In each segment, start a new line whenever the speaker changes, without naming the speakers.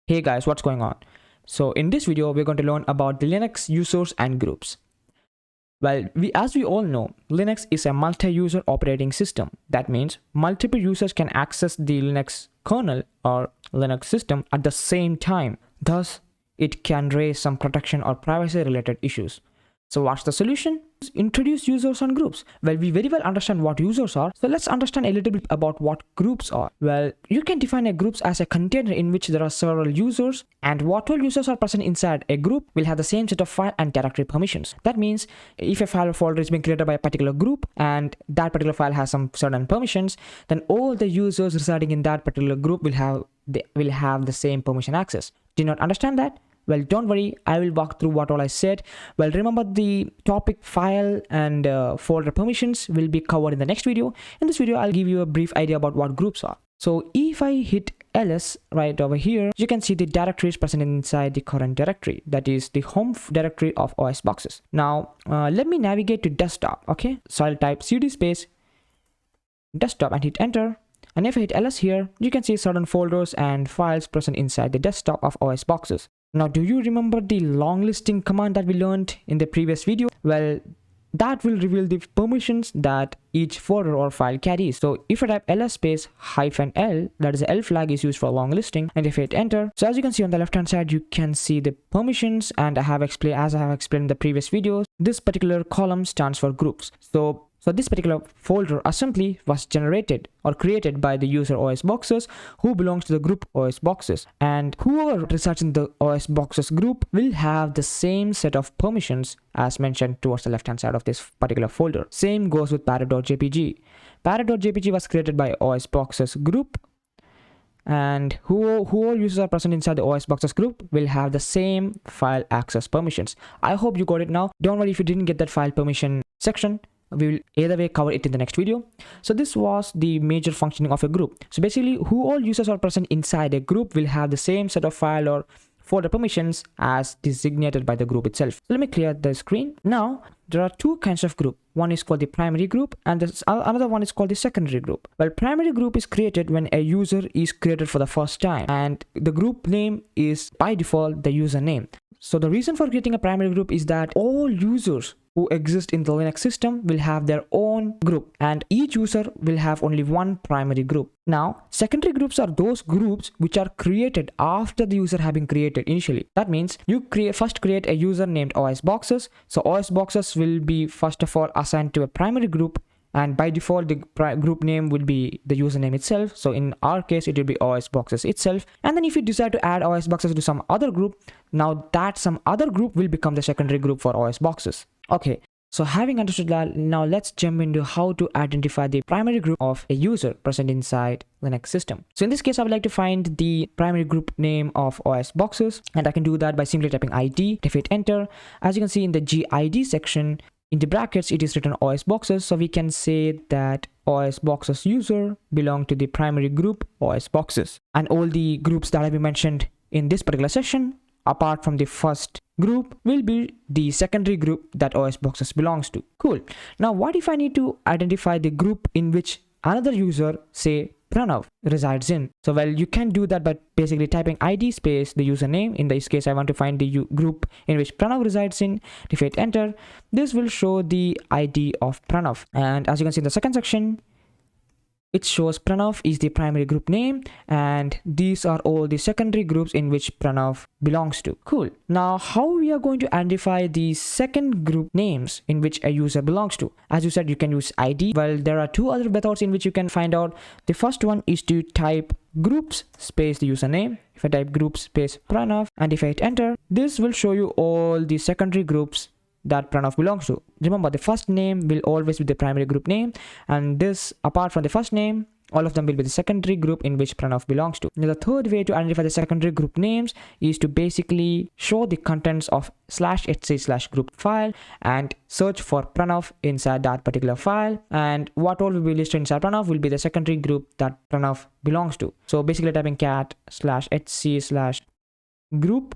Hey guys, what's going on? So in this video, we're going to learn about the Linux users and groups. Well, as we all know, Linux is a multi-user operating system. That means multiple users can access the Linux kernel or Linux system at the same time. Thus, it can raise some protection or privacy related issues. So what's the solution? Introduce users and groups. Well, we very well understand what users are, so let's understand a little bit about what groups are. Well, you can define a group as a container in which there are several users, and what all users are present inside a group will have the same set of file and directory permissions. That means if a file or folder is being created by a particular group and that particular file has some certain permissions, then all the users residing in that particular group will have the same permission access. Do you not understand that? Well, don't worry, I will walk through what all I said. Well, remember the topic file and folder permissions will be covered in the next video. In this video, I'll give you a brief idea about what groups are. So if I hit ls right over here, you can see the directories present inside the current directory. That is the home directory of OS boxes. Now, let me navigate to desktop, okay? So I'll type cd space desktop and hit enter. And if I hit ls here, you can see certain folders and files present inside the desktop of OS boxes. Now, do you remember the long listing command that we learned in the previous video? Well, that will reveal the permissions that each folder or file carries. So if I type ls space -l, that is the L flag is used for long listing, and if I hit enter, so as you can see on the left hand side, you can see the permissions, and as I have explained in the previous videos, this particular column stands for groups. So this particular folder assembly was generated or created by the user OS boxes who belongs to the group OS boxes, and whoever resides in the OS boxes group will have the same set of permissions as mentioned towards the left hand side of this particular folder. Same goes with parrot.jpg. Parrot.jpg was created by OS boxes group, and who users are present inside the OS boxes group will have the same file access permissions. I hope you got it now. Don't worry if you didn't get that file permission section. We will either way cover it in the next video. So this was the major functioning of a group. So basically, who all users are present inside a group will have the same set of file or folder permissions as designated by the group itself. So let me clear the screen. Now, there are two kinds of group. One is called the primary group and another one is called the secondary group. Well, primary group is created when a user is created for the first time, and the group name is by default the username. So the reason for creating a primary group is that all users who exist in the Linux system will have their own group, and each user will have only one primary group. Now, secondary groups are those groups which are created after the user have been created initially. That means you first create a user named OS boxes. So OS boxes will be first of all assigned to a primary group, and by default the group name will be the username itself. So in our case, it will be OS boxes itself. And then if you decide to add OS boxes to some other group, now that some other group will become the secondary group for OS boxes. Okay, so having understood that, now let's jump into how to identify the primary group of a user present inside Linux system. So in this case, I would like to find the primary group name of OS boxes, and I can do that by simply typing ID. If I hit enter, as you can see in the GID section, in the brackets, it is written OS boxes. So we can say that OS boxes user belong to the primary group OS boxes, and all the groups that have been mentioned in this particular session, apart from the first group, will be the secondary group that OS boxes belongs to. Cool. Now, what if I need to identify the group in which another user, say Pranav, resides in? So well, you can do that by basically typing ID space the username. In this case, I want to find the group in which Pranav resides in. If I hit enter, this will show the ID of Pranav, and as you can see in the second section, it shows Pranav is the primary group name, and these are all the secondary groups in which Pranav belongs to. Cool. Now, how we are going to identify the second group names in which a user belongs to? As you said, you can use ID. Well, there are two other methods in which you can find out. The first one is to type groups space the username. If I type groups space Pranav, and if I hit enter, this will show you all the secondary groups that Pranav belongs to. Remember, the first name will always be the primary group name, and this, apart from the first name, all of them will be the secondary group in which Pranav belongs to. Now, the third way to identify the secondary group names is to basically show the contents of /etc/group file and search for Pranav inside that particular file, and what all will be listed inside Pranav will be the secondary group that Pranav belongs to. So basically typing cat /etc/group,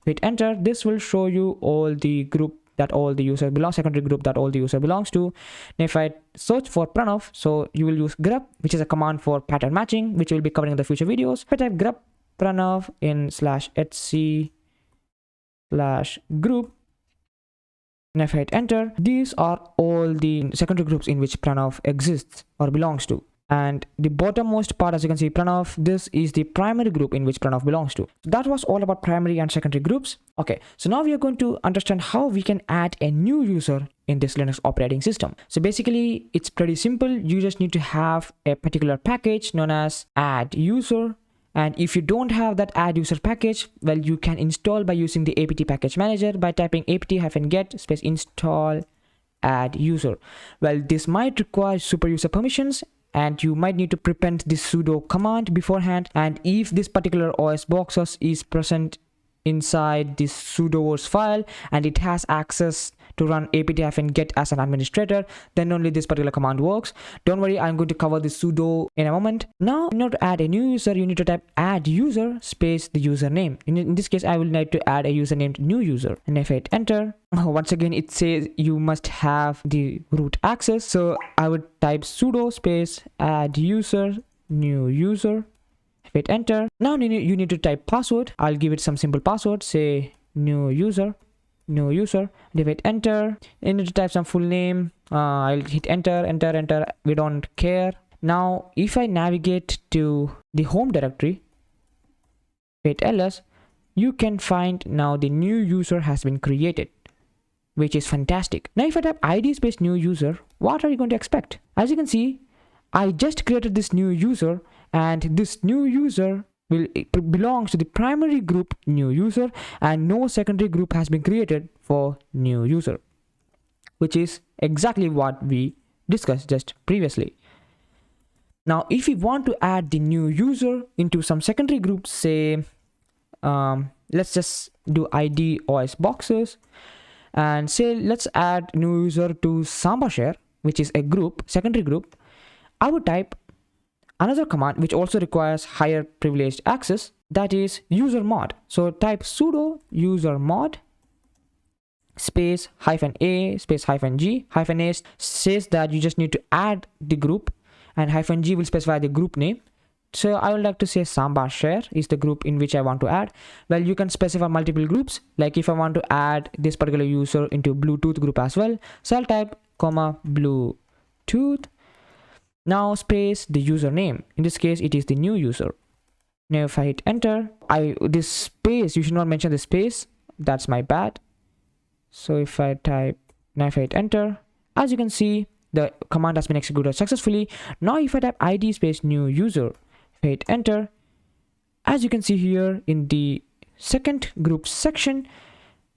hit enter, this will show you all the group that all the user belongs, secondary group that all the user belongs to. Now, if I search for Pranav, so you will use grep, which is a command for pattern matching, which we'll be covering in the future videos. If I type grep pranav in /etc/group. And if I hit enter, these are all the secondary groups in which pranav exists or belongs to. And the bottommost part, as you can see, pranav, this is the primary group in which pranav belongs to. So that was all about primary and secondary groups. Okay, so now we are going to understand how we can add a new user in this Linux operating system. So basically, it's pretty simple. You just need to have a particular package known as add user. And if you don't have that add user package, well, you can install by using the apt package manager by typing apt-get space install add user. Well, this might require super user permissions, and you might need to prepend the sudo command beforehand. And if this particular OS boxes is present inside this sudoers file and it has access to run apt-get as an administrator, then only this particular command works. Don't worry, I'm going to cover the sudo in a moment. Now, in order to add a new user, you need to type add user space the username. In this case, I will need to add a user named new user. And if I hit enter, once again, it says you must have the root access. So I would type sudo space add user new user. If I hit enter, now you need to type password. I'll give it some simple password, say new user. And if I hit enter, you need to type some full name. I'll hit enter. We don't care. Now, if I navigate to the home directory, hit ls, you can find now the new user has been created, which is fantastic. Now, if I type id space new user, what are you going to expect? As you can see, I just created this new user, and this new user belongs to the primary group new user, and no secondary group has been created for new user, which is exactly what we discussed just previously. Now, if we want to add the new user into some secondary groups, say, let's just do id os boxes and say, let's add new user to samba share, which is a group, secondary group. I would type another command which also requires higher privileged access, that is user mod. So type sudo user mod space -a space -g. -a says that you just need to add the group, and -g will specify the group name. So I would like to say samba share is the group in which I want to add. Well, you can specify multiple groups, like if I want to add this particular user into Bluetooth group as well. So I'll type comma Bluetooth. Now space the username. In this case, it is the new user. Now if I hit enter, this space, you should not mention the space. That's my bad. So if I type, now if I hit enter, as you can see, the command has been executed successfully. Now if I type id space new user, if I hit enter, as you can see here in the second group section,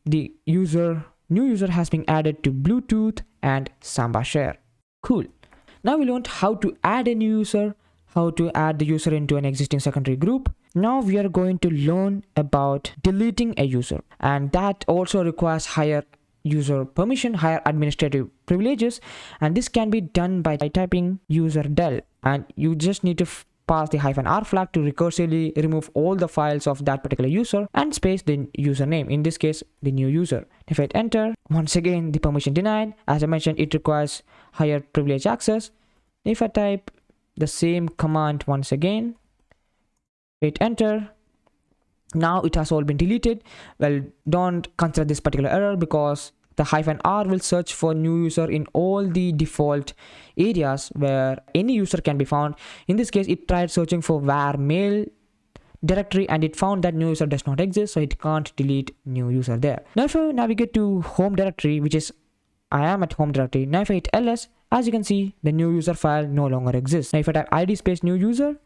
the new user has been added to Bluetooth and samba share. Cool. Now we learned how to add a new user, how to add the user into an existing secondary group. Now we are going to learn about deleting a user, and that also requires higher user permission, higher administrative privileges, and this can be done by typing user del, and you just need to pass the -r flag to recursively remove all the files of that particular user and space the username, in this case the new user. If I hit enter, once again the permission denied. As I mentioned, it requires higher privilege access. If I type the same command once again, hit enter, now it has all been deleted. Well, don't consider this particular error because the -r will search for new user in all the default areas where any user can be found. In this case, it tried searching for var mail directory and it found that new user does not exist, so it can't delete new user there. Now if I navigate to home directory, which is I am at home directory. Now if I hit ls, as you can see, the new user file no longer exists. Now if I type id space new user,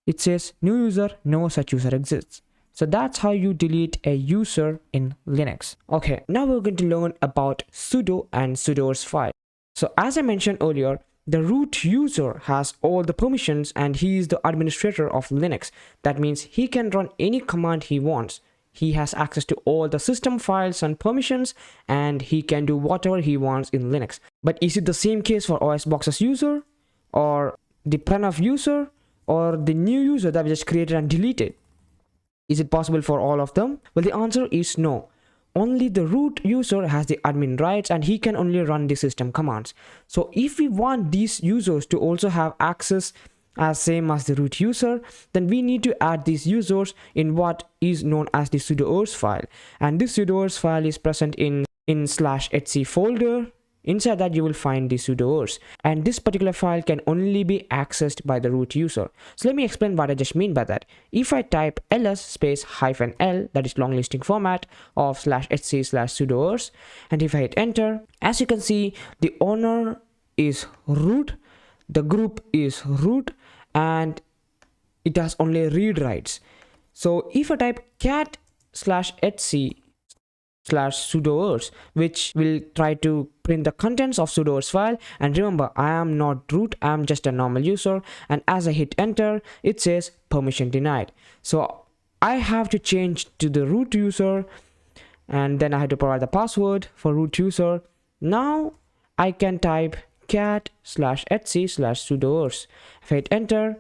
it says new user, no such user exists. So that's how you delete a user in Linux. Okay, now we're going to learn about sudo and sudoers file. So as I mentioned earlier, the root user has all the permissions and he is the administrator of Linux. That means he can run any command he wants. He has access to all the system files and permissions, and he can do whatever he wants in Linux. But is it the same case for OS Boxes user, or the pranav user, or the new user that we just created and deleted? Is it possible for all of them? Well, the answer is no. Only the root user has the admin rights and he can only run the system commands. So if we want these users to also have access as same as the root user, then we need to add these users in what is known as the sudoers file. And this sudoers file is present in /etc folder. Inside that you will find the sudoers, and this particular file can only be accessed by the root user. So let me explain what I just mean by that. If I type ls space -l, that is long listing format of /etc/sudoers, and if I hit enter, as you can see, the owner is root, the group is root, and it has only read writes. So if I type cat /etc/sudoers, which will try to print the contents of sudoers file, and remember, I am not root, I am just a normal user, and as I hit enter, it says permission denied. So I have to change to the root user, and then I have to provide the password for root user. Now I can type cat /etc/sudoers. If I hit enter,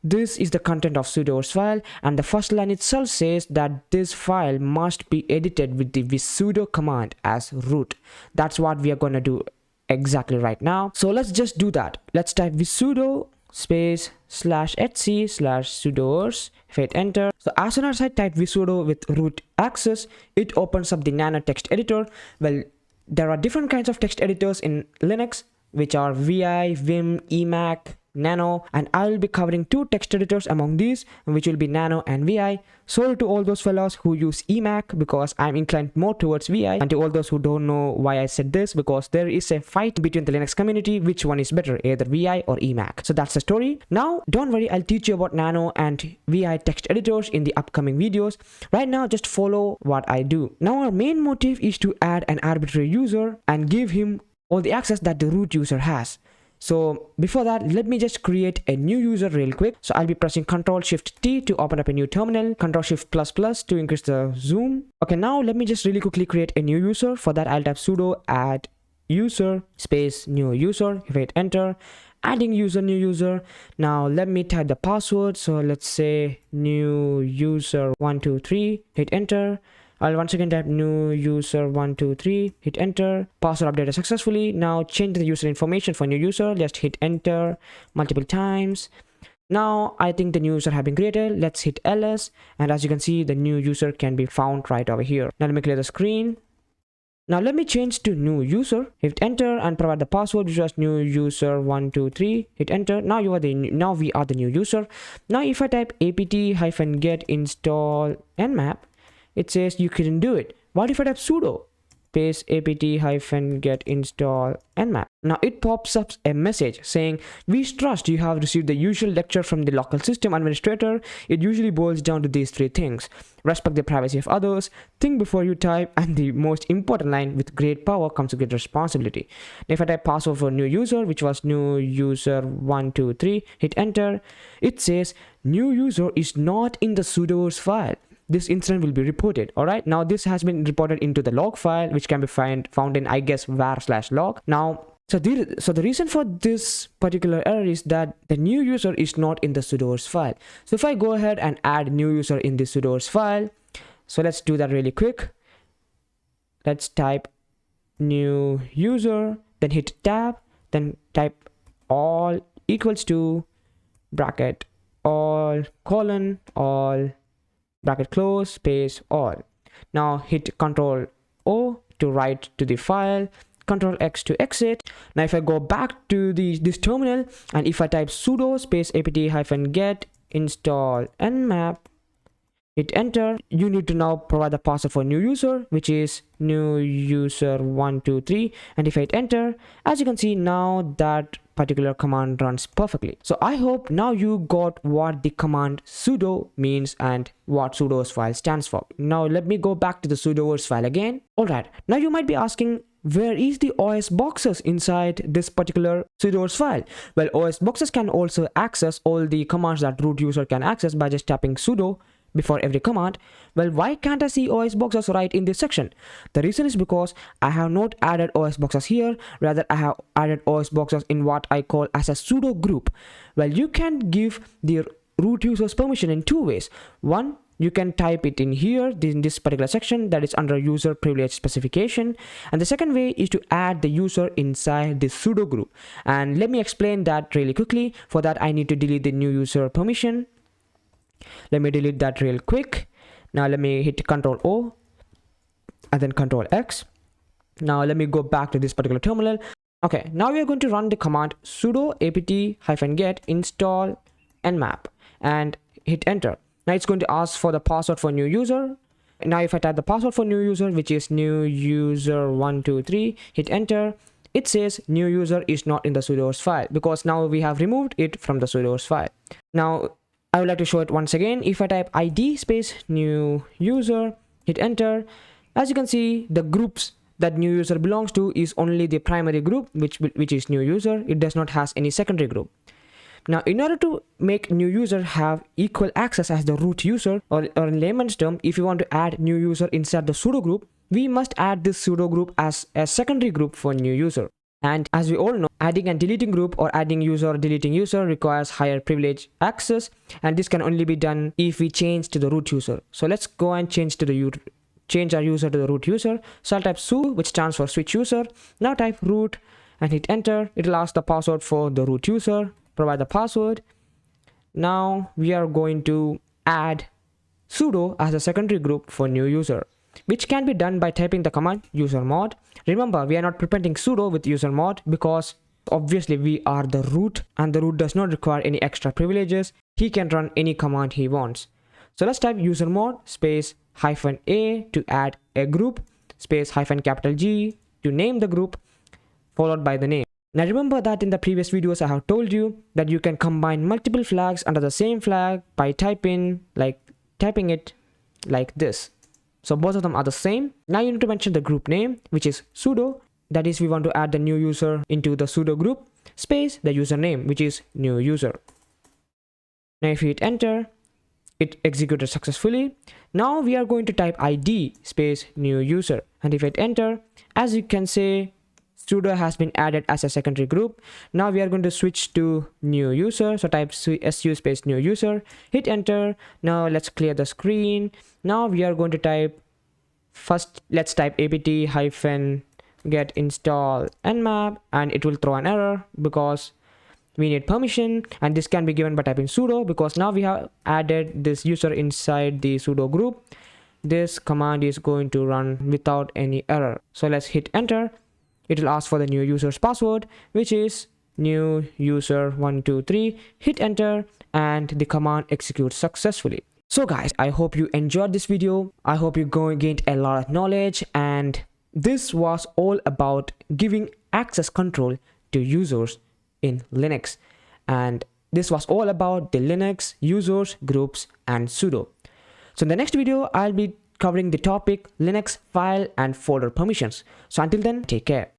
this is the content of sudoers file, and the first line itself says that this file must be edited with the vsudo command as root. That's what we are going to do exactly right now. So let's just do that. Let's type vsudo space /etc/sudoers. If I hit enter, so as soon as I type vsudo with root access, it opens up the nano text editor. Well, there are different kinds of text editors in Linux, which are vi, vim, emac, nano, and I will be covering two text editors among these, which will be nano and vi. Sorry to all those fellows who use emac, because I'm inclined more towards vi, and to all those who don't know why I said this, because there is a fight between the Linux community which one is better, either vi or emac. So that's the story. Now don't worry, I'll teach you about nano and vi text editors in the upcoming videos. Right now just follow what I do. Now our main motive is to add an arbitrary user and give him all the access that the root user has. So before that, let me just create a new user real quick. So I'll be pressing Ctrl+Shift+T to open up a new terminal, Ctrl+Shift++ to increase the zoom. Okay, now let me just really quickly create a new user. For that, I'll type sudo add user space new user. If I hit enter, adding user, new user. Now let me type the password. So let's say new user 123, hit enter. I'll once again type new user 123, hit enter. Password updated successfully. Now change the user information for new user. Just hit enter multiple times. Now I think the new user has been created. Let's hit ls, and as you can see, the new user can be found right over here. Now let me clear the screen. Now let me change to new user. Hit enter and provide the password, which was new user 123. Hit enter. Now we are the new user. Now if I type apt-get install nmap, it says you couldn't do it. What if I type sudo space apt-get install nmap? Now it pops up a message saying, we trust you have received the usual lecture from the local system administrator. It usually boils down to these three things: respect the privacy of others, think before you type, and the most important line, with great power comes with great responsibility. Now if I type password for new user, which was new user 123, hit enter, it says new user is not in the sudoers file. This incident will be reported. All right, now this has been reported into the log file, which can be found in, I guess, var/log. Now so the reason for this particular error is that the new user is not in the sudoers file. So if I go ahead and add new user in the sudoers file, so let's do that really quick. Let's type new user, then hit tab, then type all equals to bracket all colon all bracket close space all. Now hit Ctrl O to write to the file, Ctrl X to exit. Now if I go back to this terminal, and if I type sudo space apt-get install nmap, hit enter, you need to now provide the password for new user, which is new user 123, and if I hit enter, as you can see, now that particular command runs perfectly. So I hope now you got what the command sudo means and what sudoers file stands for. Now let me go back to the sudoers file again. Alright, now you might be asking, where is the OS boxes inside this particular sudoers file? Well, OS boxes can also access all the commands that root user can access by just tapping sudo before every command. Well, why can't I see OS boxes right in this section? The reason is because I have not added OS boxes here. Rather, I have added OS boxes in what I call as a sudo group. Well, you can give the root users permission in two ways. One, you can type it in here in this particular section that is under user privilege specification. And the second way is to add the user inside the sudo group. And let me explain that really quickly. For that, I need to delete the new user permission. Let me delete that real quick. Now let me hit Ctrl O and then Ctrl X. Now let me go back to this particular terminal. Okay, now we are going to run the command sudo apt-get install nmap and hit enter. Now it's going to ask for the password for new user. Now if I type the password for new user, which is new user 123, hit enter, it says new user is not in the sudoers file because now we have removed it from the sudoers file. Now I would like to show it once again. If I type id space new user, hit enter, as you can see, the groups that new user belongs to is only the primary group, which is new user. It does not has any secondary group. Now, in order to make new user have equal access as the root user, or in layman's term, if you want to add new user inside the sudo group, we must add this sudo group as a secondary group for new user. And as we all know, adding and deleting group or adding user or deleting user requires higher privilege access, and this can only be done if we change to the root user. So let's go and change our user to the root user. So I'll type su, which stands for switch user. Now type root and hit enter. It will ask the password for the root user. Provide the password. Now we are going to add sudo as a secondary group for new user, which can be done by typing the command usermod. Remember, we are not preventing sudo with usermod because obviously we are the root and the root does not require any extra privileges. He can run any command he wants. So let's type usermod space -a to add a group space -G to name the group followed by the name. Now remember that in the previous videos I have told you that you can combine multiple flags under the same flag by typing it like this. So both of them are the same. Now you need to mention the group name, which is sudo. That is, we want to add the new user into the sudo group space the username, which is new user. Now if you hit enter, it executed successfully. Now we are going to type id space new user, and if I hit enter, as you can see, sudo has been added as a secondary group. Now we are going to switch to new user. So type su space new user, hit enter. Now let's clear the screen. Now we are going to type first, let's type apt-get install nmap, and it will throw an error because we need permission, and this can be given by typing sudo because now we have added this user inside the sudo group. This command is going to run without any error. So let's hit enter. It will ask for the new user's password, which is new user 123. Hit enter and the command executes successfully. So guys, I hope you enjoyed this video. I hope you gained a lot of knowledge, and this was all about giving access control to users in Linux. And this was all about the Linux users, groups, and sudo. So in the next video, I'll be covering the topic Linux file and folder permissions. So until then, take care.